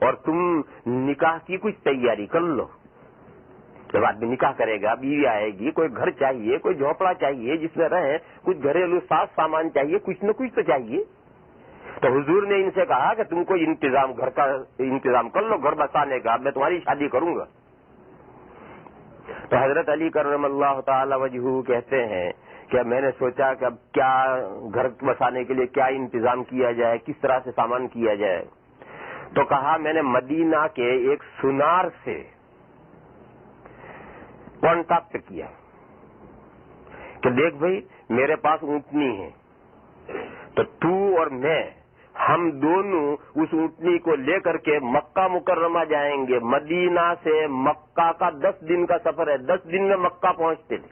اور تم نکاح کی کچھ تیاری کر لو. جب آدمی نکاح کرے گا, بیوی آئے گی, کوئی گھر چاہیے, کوئی جھونپڑا چاہیے جس میں رہیں, کچھ گھریلو ساز سامان چاہیے, کچھ نہ کچھ تو چاہیے. تو حضور نے ان سے کہا کہ تم کوئی گھر کا انتظام کر لو, گھر بسانے کا, میں تمہاری شادی کروں گا. تو حضرت علی کرم اللہ تعالی وجہہ کہتے ہیں کہ میں نے سوچا کہ اب کیا گھر بسانے کے لیے کیا انتظام کیا جائے, کس طرح سے سامان کیا جائے. تو کہا میں نے مدینہ کے ایک سنار سے کانٹیکٹ کیا کہ دیکھ بھائی میرے پاس اونٹنی ہے, تو تو اور میں ہم دونوں اس اونٹنی کو لے کر کے مکہ مکرمہ جائیں گے. مدینہ سے مکہ کا 10 دن کا سفر ہے, 10 دن میں مکہ پہنچتے تھے,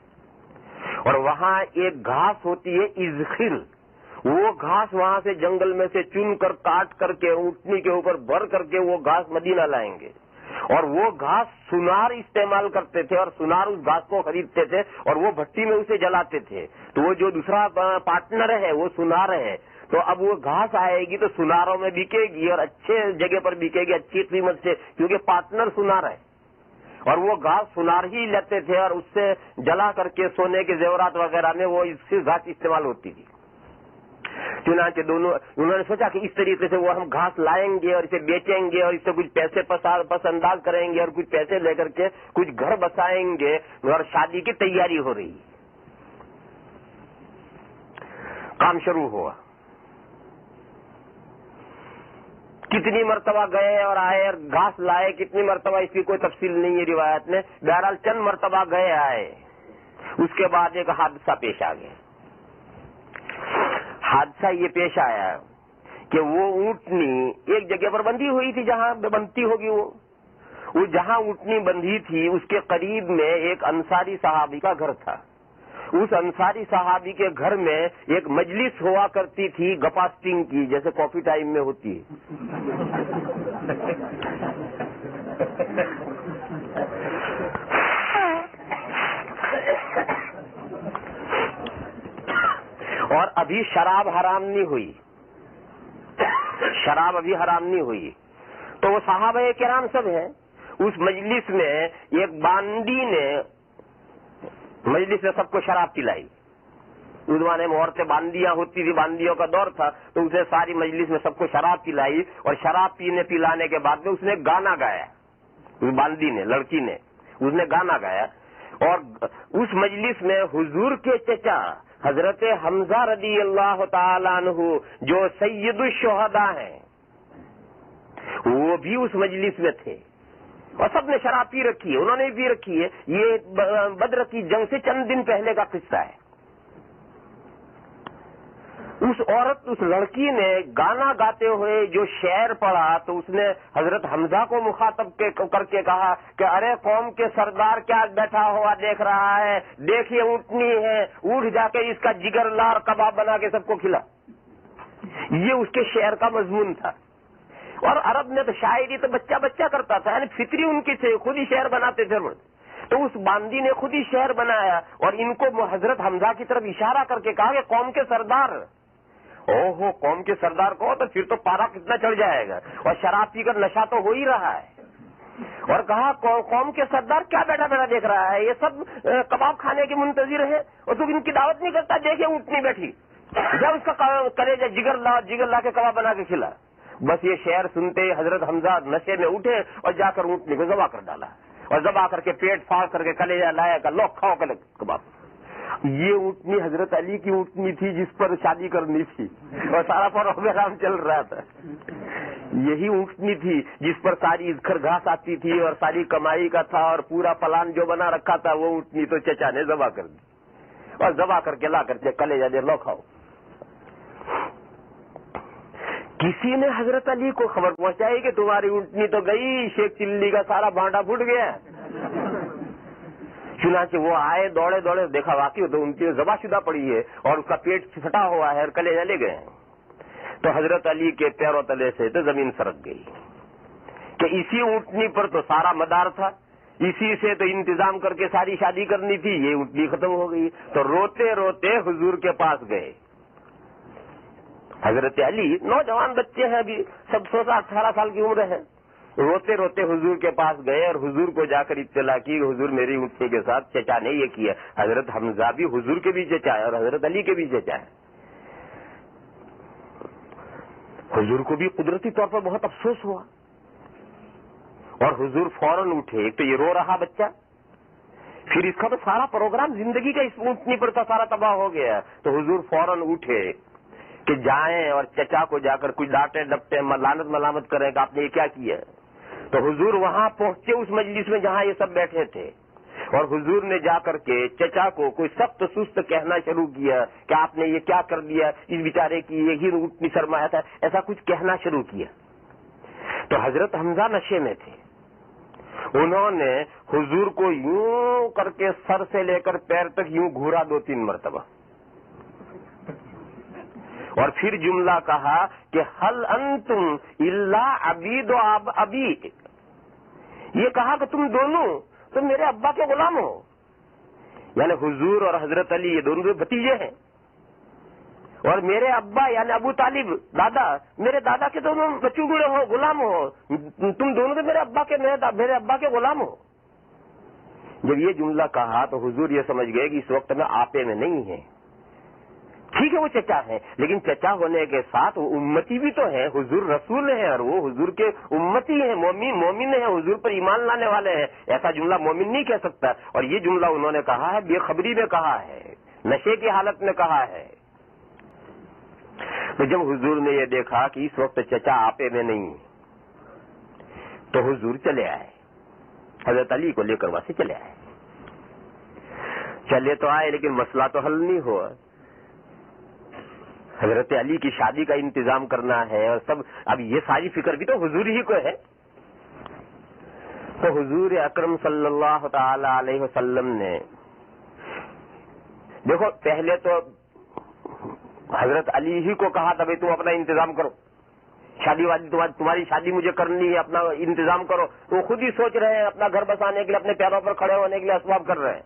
اور وہاں ایک گھاس ہوتی ہے ازخر، وہ گھاس وہاں سے جنگل میں سے چن کر کاٹ کر کے اونٹنی کے اوپر بھر کر کے وہ گھاس مدینہ لائیں گے، اور وہ گھاس سنار استعمال کرتے تھے، اور سنار اس گھاس کو خریدتے تھے اور وہ بھٹی میں اسے جلاتے تھے. تو وہ جو دوسرا پارٹنر ہے وہ سنار ہے، تو اب وہ گھاس آئے گی تو سناروں میں بکے گی اور اچھے جگہ پر بکے گی، اچھی قیمت سے، کیونکہ پارٹنر سنار ہے. اور وہ گھاس سنار ہی لیتے تھے اور اس سے جلا کر کے سونے کے زیورات وغیرہ میں وہ اس سے گھاس استعمال ہوتی تھی. چنانچہ دونوں انہوں نے سوچا کہ اس طریقے سے وہ ہم گھاس لائیں گے اور اسے بیچیں گے اور اس سے کچھ پیسے پس انداز کریں گے اور کچھ پیسے لے کر کے کچھ گھر بسائیں گے، اور شادی کی تیاری ہو رہی. کام شروع ہوا. کتنی مرتبہ گئے اور آئے اور گھاس لائے، کتنی مرتبہ اس کی کوئی تفصیل نہیں ہے روایت میں، بہرحال چند مرتبہ گئے آئے. اس کے بعد ایک حادثہ پیش آ گیا. حادثہ یہ پیش آیا کہ وہ اونٹنی ایک جگہ پر بندھی ہوئی تھی، جہاں بندھی ہوگی وہ جہاں اونٹنی بندھی تھی اس کے قریب میں ایک انصاری صحابی کا گھر تھا. اس انصاری صحابی کے گھر میں ایک مجلس ہوا کرتی تھی گپاسٹنگ کی، جیسے کافی ٹائم میں ہوتی ہے. اور ابھی شراب حرام نہیں ہوئی، شراب ابھی حرام نہیں ہوئی. تو وہ صحابہ کرام سب ہیں. اس مجلس میں ایک باندی نے مجلس میں سب کو شراب پلائی. اس زمانے میں عورتیں باندیاں ہوتی تھی، باندیوں کا دور تھا، تو اسے ساری مجلس میں سب کو شراب پلائی. اور شراب پلانے کے بعد میں اس نے گانا گایا. اس باندی نے، لڑکی نے، اس نے گانا گایا. اور اس مجلس میں حضور کے چچا حضرت حمزہ رضی اللہ تعالیٰ عنہ جو سید الشہداء ہیں وہ بھی اس مجلس میں تھے، اور سب نے شراب پی رکھی ہے، انہوں نے بھی پی رکھی ہے. یہ بدر کی جنگ سے چند دن پہلے کا قصہ ہے. اس عورت، اس لڑکی نے گانا گاتے ہوئے جو شعر پڑھا تو اس نے حضرت حمزہ کو مخاطب کر کے کہا کہ ارے قوم کے سردار کیا بیٹھا ہوا دیکھ رہا ہے، دیکھیے اونٹنی ہے، اٹھ جا کے اس کا جگر لار کباب بنا کے سب کو کھلا. یہ اس کے شعر کا مضمون تھا. اور عرب میں تو شاعری تو بچہ بچہ کرتا تھا، یعنی فطری ان کی تھے، خود ہی شعر بناتے تھے. تو اس باندی نے خود ہی شعر بنایا اور ان کو حضرت حمزہ کی طرف اشارہ کر کے کہا کہ قوم کے سردار. اوہو، قوم کے سردار کو تو پھر تو پارا کتنا چڑھ جائے گا، اور شراب پی کر نشہ تو ہو ہی رہا ہے. اور کہا قوم کے سردار کیا بیٹھا بیٹھا دیکھ رہا ہے، یہ سب کباب کھانے کے منتظر ہیں اور تو ان کی دعوت نہیں کرتا. دیکھیں اونٹنی بیٹھی، جب اس کا کلیجہ جگر لا کے کباب بنا کے کھلا. بس یہ شعر سنتے حضرت حمزہ نشے میں اٹھے اور جا کر اونٹنی کو ذبح کر ڈالا، اور ذبح کر کے پیٹ پھاڑ کر کے کلیجہ لایا کہ لو کھاؤ کباب. یہ اونٹنی حضرت علی کی اونٹنی تھی جس پر شادی کرنی تھی اور سارا پروگرام چل رہا تھا. یہی اونٹنی تھی جس پر ساری ادھر گھاس آتی تھی اور ساری کمائی کا تھا اور پورا پلان جو بنا رکھا تھا. وہ اونٹنی تو چچا نے ذبح کر دی اور ذبح کر کے لا کر کے کلیجہ دے لو کھاؤ. کسی نے حضرت علی کو خبر پہنچائی کہ تمہاری اونٹنی تو گئی، شیخ چلی کا سارا بھانڈا پھوٹ گیا. چنانچہ وہ آئے دوڑے دوڑے، دیکھا واقعی تو ان کی ذبح شدہ پڑی ہے اور اس کا پیٹ پھٹا ہوا ہے اور کلیجہ لے گئے. تو حضرت علی کے پیروں تلے سے تو زمین سرک گئی کہ اسی اونٹنی پر تو سارا مدار تھا، اسی سے تو انتظام کر کے ساری شادی کرنی تھی، یہ اونٹنی ختم ہو گئی. تو روتے روتے حضور کے پاس گئے. حضرت علی نوجوان بچے ہیں، ابھی سب 16-18 سال کی عمر ہے. روتے روتے حضور کے پاس گئے اور حضور کو جا کر اطلاع کی کہ حضور میری اونٹنی کے ساتھ چچا نے یہ کیا. حضرت حمزہ بھی حضور کے بھی چچا ہے اور حضرت علی کے بھی چچا ہے. حضور کو بھی قدرتی طور پر بہت افسوس ہوا اور حضور فوراً اٹھے. ایک تو یہ رو رہا بچہ، پھر اس کا تو سارا پروگرام زندگی کا اس اونٹنی پر تو سارا تباہ ہو گیا. تو حضور فوراً اٹھے کہ جائیں اور چچا کو جا کر کچھ ڈانٹے ڈپٹے لعنت ملامت کریں کہ آپ نے یہ کیا کیا. تو حضور وہاں پہنچے اس مجلس میں جہاں یہ سب بیٹھے تھے، اور حضور نے جا کر کے چچا کو کوئی سخت سست کہنا شروع کیا کہ آپ نے یہ کیا کر دیا، اس بیچارے کی یہی اونٹنی سرمایہ تھا، ایسا کچھ کہنا شروع کیا. تو حضرت حمزہ نشے میں تھے انہوں نے حضور کو یوں کر کے سر سے لے کر پیر تک یوں گھورا 2-3 مرتبہ، اور پھر جملہ کہا کہ حل انتم الا عبید و ابی، یہ کہا کہ تم دونوں تم میرے ابا کے غلام ہو، یعنی حضور اور حضرت علی یہ دونوں بھتیجے ہیں، اور میرے ابا یعنی ابو طالب دادا میرے دادا کے دونوں بچوں گڑے ہو، غلام ہو، تم دونوں تو میرے ابا کے غلام ہو۔ جب یہ جملہ کہا تو حضور یہ سمجھ گئے کہ اس وقت میں آپے میں نہیں ہے، ٹھیک ہے وہ چچا ہے، لیکن چچا ہونے کے ساتھ وہ امتی بھی تو ہے، حضور رسول ہیں اور وہ حضور کے امتی ہیں، مومن ہیں، حضور پر ایمان لانے والے ہیں، ایسا جملہ مومن نہیں کہہ سکتا، اور یہ جملہ انہوں نے کہا ہے بے خبری میں کہا ہے، نشے کی حالت میں کہا ہے۔ تو جب حضور نے یہ دیکھا کہ اس وقت چچا آپے میں نہیں تو حضور چلے آئے، حضرت علی کو لے کر وہاں سے چلے آئے، چلے تو آئے لیکن مسئلہ تو حل نہیں ہوا، حضرت علی کی شادی کا انتظام کرنا ہے اور سب، اب یہ ساری فکر بھی تو حضور ہی کو ہے۔ تو حضور اکرم صلی اللہ تعالی علیہ وسلم نے دیکھو پہلے تو حضرت علی ہی کو کہا تھا بھائی تم اپنا انتظام کرو، شادی والی تمہاری شادی مجھے کرنی ہے، اپنا انتظام کرو، تو خود ہی سوچ رہے ہیں اپنا گھر بسانے کے لیے، اپنے پیروں پر کھڑے ہونے کے لیے اسباب کر رہے ہیں،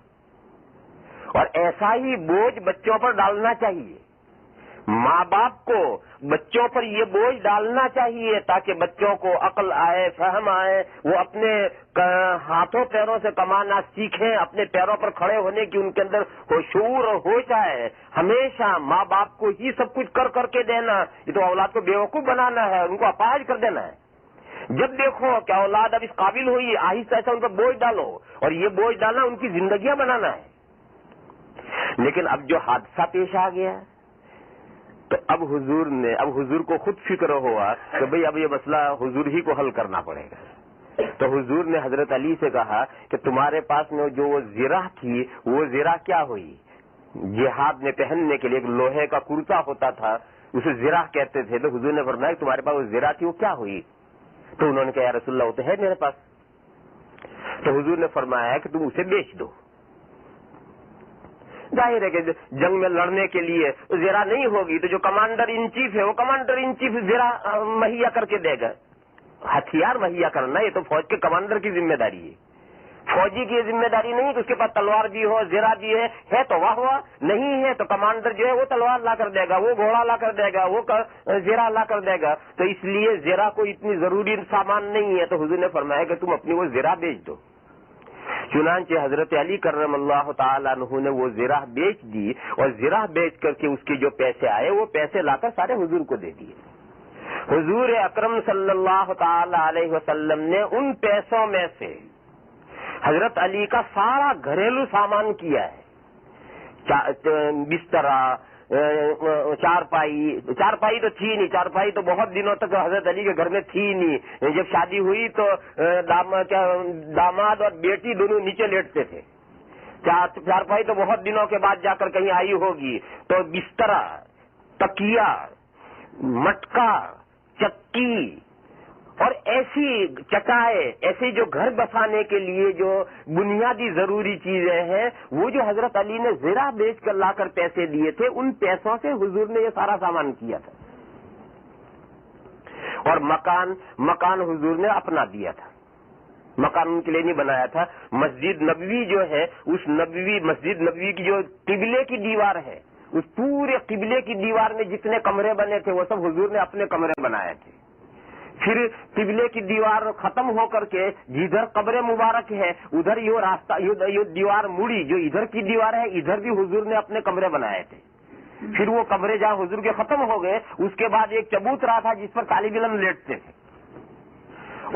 اور ایسا ہی بوجھ بچوں پر ڈالنا چاہیے، ماں باپ کو بچوں پر یہ بوجھ ڈالنا چاہیے تاکہ بچوں کو عقل آئے، فہم آئے، وہ اپنے ہاتھوں پیروں سے کمانا سیکھیں، اپنے پیروں پر کھڑے ہونے کی ان کے اندر شعور اور ہوش آئے۔ ہمیشہ ماں باپ کو ہی سب کچھ کر کے دینا، یہ تو اولاد کو بیوقوف بنانا ہے، ان کو اپاہج کر دینا ہے۔ جب دیکھو کہ اولاد اب اس قابل ہوئی، آہستہ آہستہ ان پر بوجھ ڈالو، اور یہ بوجھ ڈالنا ان کی زندگیاں بنانا ہے۔ لیکن اب جو حادثہ پیش آ گیا تو اب حضور کو خود فکر ہوا کہ بھئی اب یہ مسئلہ حضور ہی کو حل کرنا پڑے گا۔ تو حضور نے حضرت علی سے کہا کہ تمہارے پاس میں جو وہ زرہ تھی، وہ زرہ کیا ہوئی؟ جہاد میں پہننے کے لیے ایک لوہے کا کرتا ہوتا تھا، اسے زرہ کہتے تھے، تو حضور نے فرمایا کہ تمہارے پاس وہ زرہ تھی، وہ کیا ہوئی؟ تو انہوں نے کہا یا رسول اللہ وہ تو ہے میرے پاس۔ تو حضور نے فرمایا کہ تم اسے بیچ دو۔ ظاہر ہے کہ جنگ میں لڑنے کے لیے زرہ نہیں ہوگی تو جو کمانڈر ان چیف ہے وہ کمانڈر ان چیف زرہ مہیا کر کے دے گا۔ ہتھیار مہیا کرنا یہ تو فوج کے کمانڈر کی ذمہ داری ہے، فوجی کی یہ ذمہ داری نہیں کہ اس کے پاس تلوار بھی ہو، زرہ بھی ہے تو واہ ہوا، نہیں ہے تو کمانڈر جو ہے وہ تلوار لا کر دے گا، وہ گھوڑا لا کر دے گا، وہ زرہ لا کر دے گا، تو اس لیے زرہ کو اتنی ضروری سامان نہیں ہے۔ تو حضور نے فرمایا کہ تم اپنی وہ زرہ بیچ دو۔ چنانچہ حضرت علی کرم اللہ تعالیٰ عنہ نے وہ زرہ بیچ دی، اور زرہ بیچ کر کے اس کے جو پیسے آئے وہ پیسے لا کر سارے حضور کو دے دیے۔ حضور اکرم صلی اللہ تعالی علیہ وسلم نے ان پیسوں میں سے حضرت علی کا سارا گھریلو سامان کیا ہے، بسترا، چارپائی تو تھی نہیں، چارپائی تو بہت دنوں تک حضرت علی کے گھر میں تھی نہیں، جب شادی ہوئی تو داماد اور بیٹی دونوں نیچے لیٹتے تھے، چارپائی تو بہت دنوں کے بعد جا کر کہیں آئی ہوگی، تو بسترا، تکیا، مٹکا، چکی اور ایسی چٹائے، ایسے جو گھر بسانے کے لیے جو بنیادی ضروری چیزیں ہیں، وہ جو حضرت علی نے زرہ بیچ کر لا کر پیسے دیے تھے، ان پیسوں سے حضور نے یہ سارا سامان کیا تھا۔ اور مکان حضور نے اپنا دیا تھا، مکان ان کے لیے نہیں بنایا تھا۔ مسجد نبوی جو ہے، اس مسجد نبوی کی جو قبلے کی دیوار ہے، اس پورے قبلے کی دیوار میں جتنے کمرے بنے تھے وہ سب حضور نے اپنے کمرے بنائے تھے۔ پھر قبلے کی دیوار ختم ہو کر کے جدھر قبر مبارک ہے ادھر یہ راستہ، یہ دیوار مڑی، جو ادھر کی دیوار ہے ادھر بھی حضور نے اپنے کمرے بنائے تھے۔ پھر وہ کمرے جہاں حضور کے ختم ہو گئے، اس کے بعد ایک چبوترا تھا جس پر طالب علم لیٹتے تھے،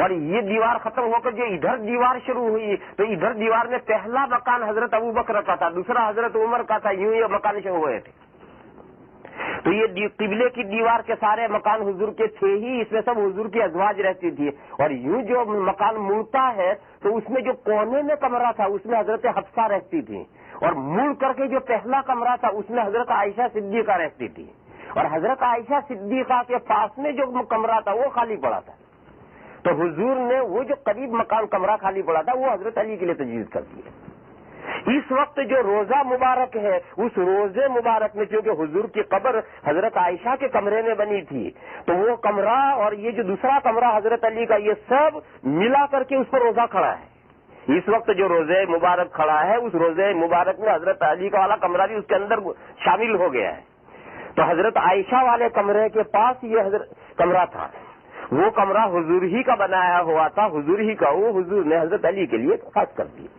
اور یہ دیوار ختم ہو کر جو ادھر دیوار شروع ہوئی تو ادھر دیوار میں پہلا مکان حضرت ابو بکر کا تھا، دوسرا حضرت عمر کا تھا، یوں یہ مکان شروع ہوئے تھے۔ تو یہ قبلے کی دیوار کے سارے مکان حضور کے تھے ہی، اس میں سب حضور کی ازواج رہتی تھی، اور یوں جو مکان مڑتا ہے تو اس میں جو کونے میں کمرہ تھا اس میں حضرت حفصہ رہتی تھی، اور مڑ کر کے جو پہلا کمرہ تھا اس میں حضرت عائشہ صدیقہ رہتی تھی، اور حضرت عائشہ صدیقہ کے پاس میں جو کمرہ تھا وہ خالی پڑا تھا۔ تو حضور نے وہ جو قریب مکان کمرہ خالی پڑا تھا وہ حضرت علی کے لیے تجویز کر دیا. اس وقت جو روزہ مبارک ہے اس روزے مبارک میں چونکہ حضور کی قبر حضرت عائشہ کے کمرے میں بنی تھی تو وہ کمرہ اور یہ جو دوسرا کمرہ حضرت علی کا یہ سب ملا کر کے اس پر روزہ کھڑا ہے. اس وقت جو روزے مبارک کھڑا ہے اس روزے مبارک میں حضرت علی کا والا کمرہ بھی اس کے اندر شامل ہو گیا ہے. تو حضرت عائشہ والے کمرے کے پاس یہ حضرت کمرہ تھا, وہ کمرہ حضور ہی کا بنایا ہوا تھا, حضور ہی کا, وہ حضور نے حضرت علی کے لیے خاص کر دیا.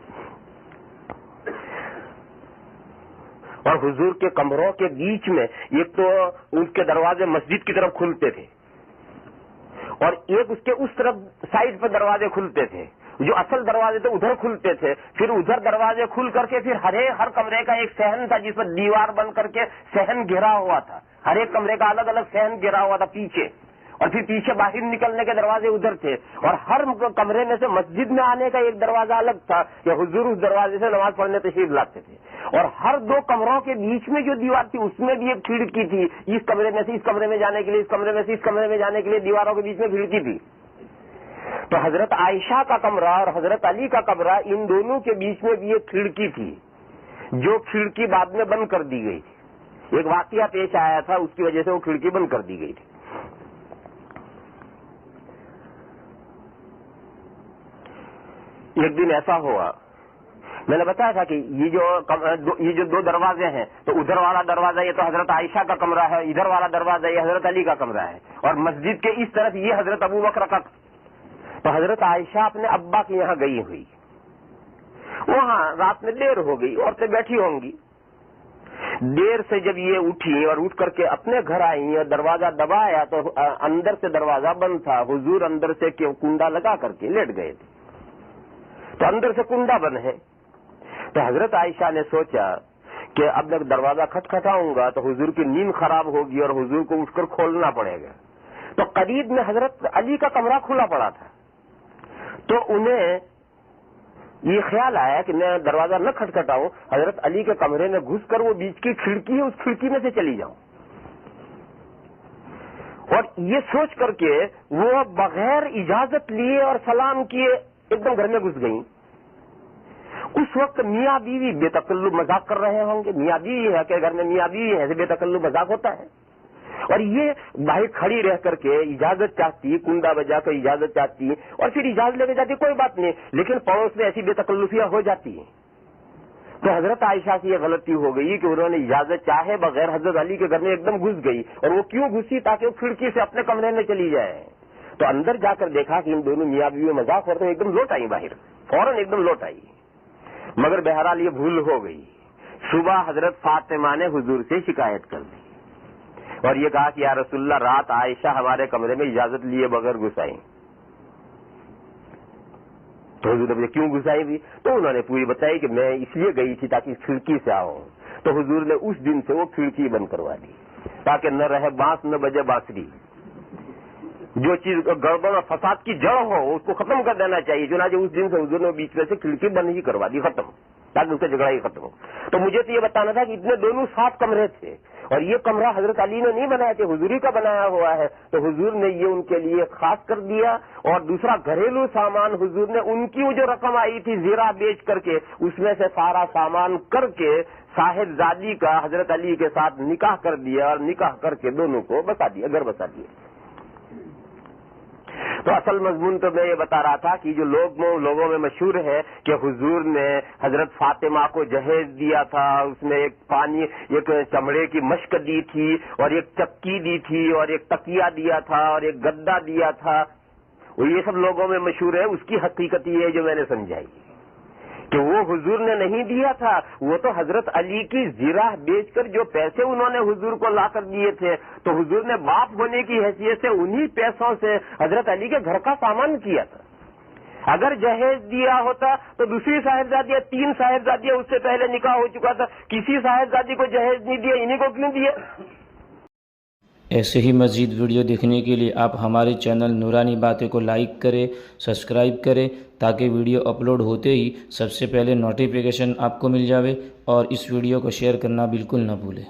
اور حضور کے کمروں کے بیچ میں ایک تو ان کے دروازے مسجد کی طرف کھلتے تھے اور ایک اس کے اس طرف سائڈ پر دروازے کھلتے تھے. جو اصل دروازے تھے ادھر کھلتے تھے, پھر ادھر دروازے کھل کر کے پھر ہر کمرے کا ایک صحن تھا جس پر دیوار بن کر کے صحن گھرا ہوا تھا. ہر ایک کمرے کا الگ الگ صحن گھرا ہوا تھا پیچھے, اور پھر پیچھے باہر نکلنے کے دروازے ادھر تھے. اور ہر کمرے میں سے مسجد میں آنے کا ایک دروازہ الگ تھا کہ حضور اس دروازے سے نماز پڑھنے تشریف لاتے تھے. اور ہر دو کمروں کے بیچ میں جو دیوار تھی اس میں بھی ایک کھڑکی تھی, اس کمرے میں سے اس کمرے میں جانے کے لیے, اس کمرے میں سے اس کمرے میں جانے کے لیے دیواروں کے بیچ میں کھڑکی تھی. تو حضرت عائشہ کا کمرہ اور حضرت علی کا کمرہ ان دونوں کے بیچ میں بھی ایک کھڑکی تھی, جو کھڑکی بعد میں بند کر دی گئی تھی. ایک واقعہ پیش آیا تھا, اس کی وجہ سے وہ کھڑکی بند کر دی گئی تھی. ایک دن ایسا ہوا, میں نے بتایا تھا کہ یہ جو دو دروازے ہیں تو ادھر والا دروازہ یہ تو حضرت عائشہ کا کمرہ ہے, ادھر والا دروازہ یہ حضرت علی کا کمرہ ہے, اور مسجد کے اس طرف یہ حضرت ابو بکر کا. تو حضرت عائشہ اپنے ابا کے یہاں گئی ہوئی, وہاں رات میں دیر ہو گئی, عورتیں بیٹھی ہوں گی. دیر سے جب یہ اٹھی اور اٹھ کر کے اپنے گھر آئی اور دروازہ دبایا تو اندر سے دروازہ بند تھا. حضور اندر سے کنڈا لگا کر کے لیٹ گئے تھے, تو اندر سے کنڈا بند ہے. تو حضرت عائشہ نے سوچا کہ اب جب دروازہ کھٹکھٹاؤں گا تو حضور کی نیند خراب ہوگی اور حضور کو اٹھ کر کھولنا پڑے گا. تو قریب میں حضرت علی کا کمرہ کھلا پڑا تھا, تو انہیں یہ خیال آیا کہ میں دروازہ نہ کھٹکھٹاؤں, حضرت علی کے کمرے میں گھس کر وہ بیچ کی کھڑکی ہے اس کھڑکی میں سے چلی جاؤں. اور یہ سوچ کر کے وہ بغیر اجازت لیے اور سلام کیے ایک دم گھر میں گھس گئیں. اس وقت میاں بیوی بے تکلف مذاق کر رہے ہوں گے. میاں بیوی ہے کہ گھر میں میاں بیوی ہے, بے تکلف مذاق ہوتا ہے. اور یہ باہر کھڑی رہ کر کے اجازت چاہتی, کنڈا بجا کر اجازت چاہتی اور پھر اجازت لے کے جاتی, کوئی بات نہیں, لیکن پڑوس میں ایسی بے تکلفیاں ہو جاتی ہیں. تو حضرت عائشہ کی یہ غلطی ہو گئی کہ انہوں نے اجازت چاہے بغیر حضرت علی کے گھر میں ایک دم گھس گئی. اور وہ کیوں گھسی؟ تاکہ وہ کھڑکی سے اپنے کمرے میں چلی جائے. تو اندر جا کر دیکھا کہ ان دونوں میاں بیوی مذاق ہوتے ہیں, ایک دم لوٹ آئی باہر, فوراً ایک دم لوٹ آئی. مگر بہرحال یہ بھول ہو گئی. صبح حضرت فاطمہ نے حضور سے شکایت کر دی اور یہ کہا کہ یا رسول اللہ, رات عائشہ ہمارے کمرے میں اجازت لیے بغیر گھس آئی. تو حضور نے پوچھا کیوں گھس آئی بھی؟ تو انہوں نے پوری بتائی کہ میں اس لیے گئی تھی تاکہ کھڑکی سے آؤں. تو حضور نے اس دن سے وہ کھڑکی بند کروا دی تاکہ نہ رہے بانس نہ بجے بانسری. جو چیز گڑبڑ اور فساد کی جڑ ہو اس کو ختم کر دینا چاہیے. چنانچہ اس دن سے حضور نے بیچ میں سے کھڑکی بند ہی کروا دی, ختم, تاکہ اس کا جھگڑا ہی ختم ہو. تو مجھے تو یہ بتانا تھا کہ اتنے دونوں 7 کمرے تھے اور یہ کمرہ حضرت علی نے نہیں بنایا تھا, حضور ہی کا بنایا ہوا ہے. تو حضور نے یہ ان کے لیے خاص کر دیا. اور دوسرا گھریلو سامان حضور نے ان کی وہ جو رقم آئی تھی زیرہ بیچ کر کے اس میں سے سارا سامان کر کے صاحب زادی کا حضرت علی کے ساتھ نکاح کر دیا اور نکاح کر کے دونوں کو بسا دیا, گھر بسا دیا. تو اصل مضمون تو میں یہ بتا رہا تھا کہ جو لوگوں میں مشہور ہے کہ حضور نے حضرت فاطمہ کو جہیز دیا تھا, اس میں ایک چمڑے کی مشق دی تھی اور ایک چکی دی تھی اور ایک تکیہ دیا تھا اور ایک گدا دیا تھا. یہ سب لوگوں میں مشہور ہے. اس کی حقیقت یہ ہے جو میں نے سمجھائی کہ وہ حضور نے نہیں دیا تھا, وہ تو حضرت علی کی زیرہ بیچ کر جو پیسے انہوں نے حضور کو لا کر دیے تھے تو حضور نے باپ ہونے کی حیثیت سے انہی پیسوں سے حضرت علی کے گھر کا سامان کیا تھا. اگر جہیز دیا ہوتا تو دوسری صاحبزادیاں 3 صاحبزادیاں اس سے پہلے نکاح ہو چکا تھا, کسی صاحبزادی کو جہیز نہیں دیا, انہی کو کیوں دیا؟ ایسے ہی مزید ویڈیو دیکھنے کے لیے آپ ہمارے چینل نورانی باتیں کو لائک کریں, سبسکرائب کریں تاکہ ویڈیو اپلوڈ ہوتے ہی سب سے پہلے نوٹیفیکیشن آپ کو مل جاوے, اور اس ویڈیو کو شیئر کرنا بالکل نہ بھولیں.